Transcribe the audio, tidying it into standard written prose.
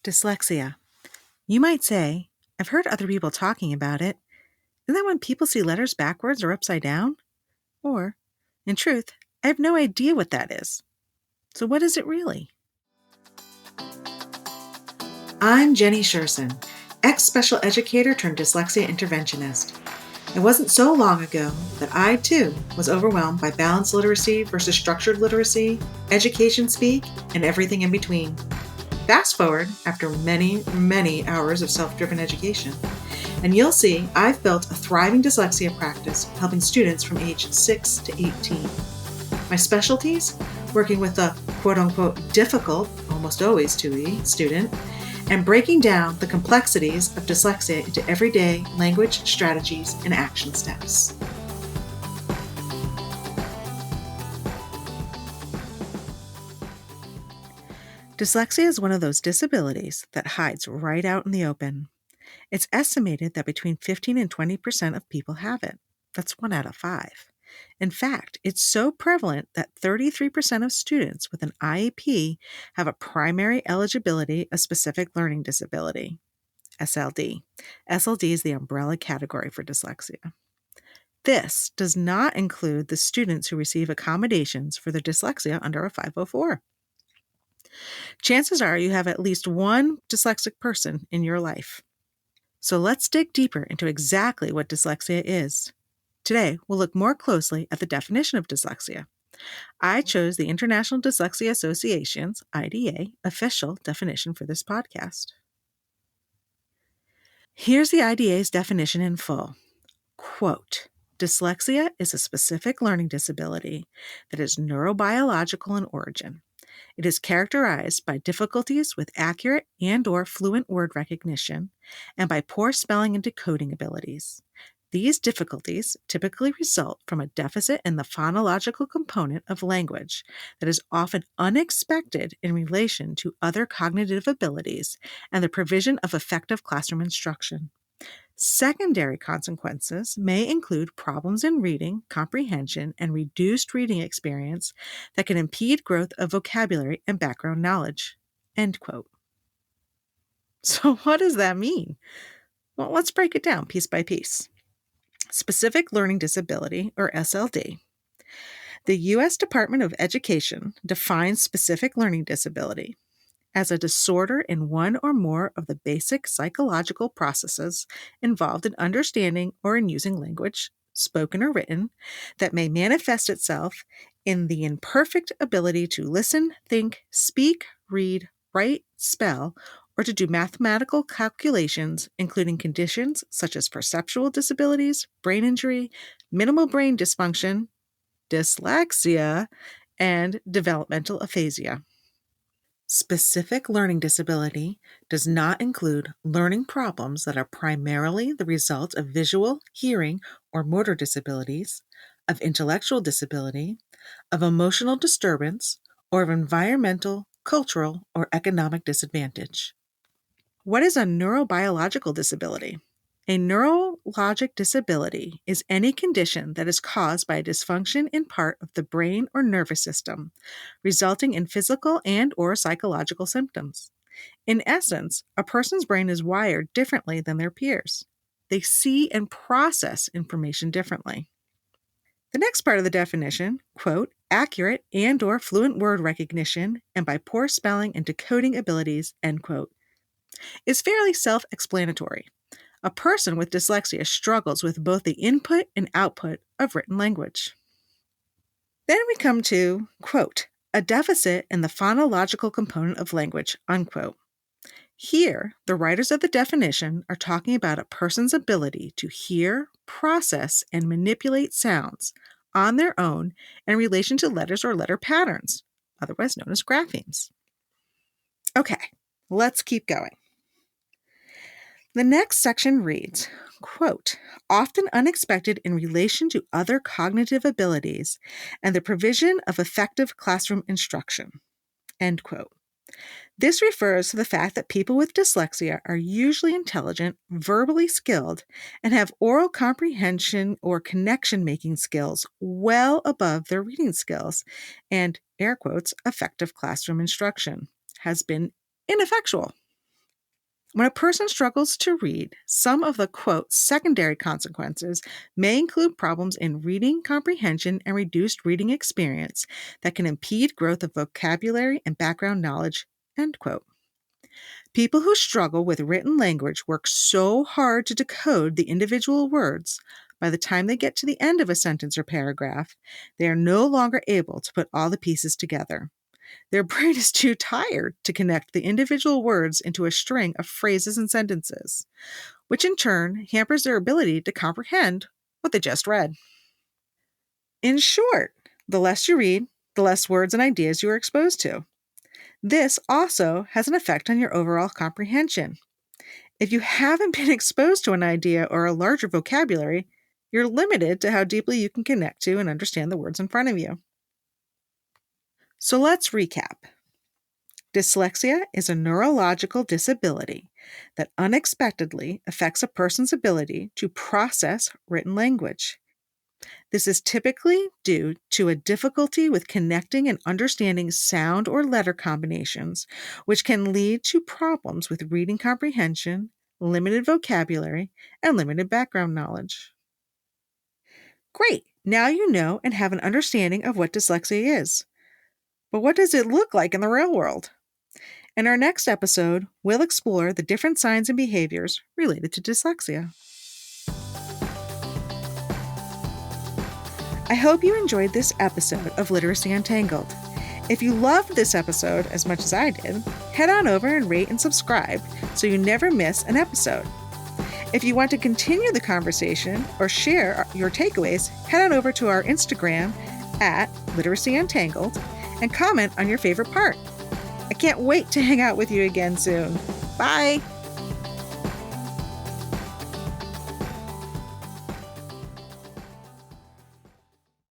Dyslexia. You might say, I've heard other people talking about it. Isn't that when people see letters backwards or upside down? Or, in truth, I have no idea what that is. So what is it really? I'm Jenny Scherson, ex-special educator turned dyslexia interventionist. It wasn't so long ago that I, too, was overwhelmed by balanced literacy versus structured literacy, education speak, and everything in between. Fast forward after many, many hours of self-driven education, and you'll see I've built a thriving dyslexia practice helping students from age 6 to 18. My specialties? Working with the quote-unquote difficult, almost always 2E, student, and breaking down the complexities of dyslexia into everyday language strategies and action steps. Dyslexia is one of those disabilities that hides right out in the open. It's estimated that between 15 and 20% of people have it. That's 1 out of 5. In fact, it's so prevalent that 33% of students with an IEP have a primary eligibility, a specific learning disability, SLD. SLD is the umbrella category for dyslexia. This does not include the students who receive accommodations for their dyslexia under a 504. Chances are you have at least one dyslexic person in your life. So let's dig deeper into exactly what dyslexia is. Today, we'll look more closely at the definition of dyslexia. I chose the International Dyslexia Association's, IDA, official definition for this podcast. Here's the IDA's definition in full. Quote, dyslexia is a specific learning disability that is neurobiological in origin. It is characterized by difficulties with accurate and/or fluent word recognition and by poor spelling and decoding abilities. These difficulties typically result from a deficit in the phonological component of language that is often unexpected in relation to other cognitive abilities and the provision of effective classroom instruction. Secondary consequences may include problems in reading, comprehension, and reduced reading experience that can impede growth of vocabulary and background knowledge. End quote. So what does that mean? Well, let's break it down piece by piece. Specific Learning Disability, or SLD. The U.S. Department of Education defines specific learning disability as a disorder in one or more of the basic psychological processes involved in understanding or in using language, spoken or written, that may manifest itself in the imperfect ability to listen, think, speak, read, write, spell, or to do mathematical calculations, including conditions such as perceptual disabilities, brain injury, minimal brain dysfunction, dyslexia, and developmental aphasia. Specific learning disability does not include learning problems that are primarily the result of visual, hearing, or motor disabilities, of intellectual disability, of emotional disturbance, or of environmental, cultural, or economic disadvantage. What is a neurobiological disability? A neurologic disability is any condition that is caused by a dysfunction in part of the brain or nervous system, resulting in physical and/or psychological symptoms. In essence, a person's brain is wired differently than their peers. They see and process information differently. The next part of the definition, quote, accurate and/or fluent word recognition and by poor spelling and decoding abilities, end quote, is fairly self-explanatory. A person with dyslexia struggles with both the input and output of written language. Then we come to, quote, a deficit in the phonological component of language, unquote. Here, the writers of the definition are talking about a person's ability to hear, process, and manipulate sounds on their own in relation to letters or letter patterns, otherwise known as graphemes. Okay, let's keep going. The next section reads, quote, often unexpected in relation to other cognitive abilities and the provision of effective classroom instruction, end quote. This refers to the fact that people with dyslexia are usually intelligent, verbally skilled, and have oral comprehension or connection-making skills well above their reading skills, and, air quotes, effective classroom instruction has been ineffectual. When a person struggles to read, some of the, quote, secondary consequences may include problems in reading comprehension and reduced reading experience that can impede growth of vocabulary and background knowledge, end quote. People who struggle with written language work so hard to decode the individual words, by the time they get to the end of a sentence or paragraph, they are no longer able to put all the pieces together. Their brain is too tired to connect the individual words into a string of phrases and sentences, which in turn hampers their ability to comprehend what they just read. In short, the less you read, the less words and ideas you are exposed to. This also has an effect on your overall comprehension. If you haven't been exposed to an idea or a larger vocabulary, you're limited to how deeply you can connect to and understand the words in front of you. So let's recap. Dyslexia is a neurological disability that unexpectedly affects a person's ability to process written language. This is typically due to a difficulty with connecting and understanding sound or letter combinations, which can lead to problems with reading comprehension, limited vocabulary, and limited background knowledge. Great! Now you know and have an understanding of what dyslexia is. But what does it look like in the real world? In our next episode, we'll explore the different signs and behaviors related to dyslexia. I hope you enjoyed this episode of Literacy Untangled. If you loved this episode as much as I did, head on over and rate and subscribe so you never miss an episode. If you want to continue the conversation or share your takeaways, head on over to our Instagram at Literacy Untangled and comment on your favorite part. I can't wait to hang out with you again soon. Bye!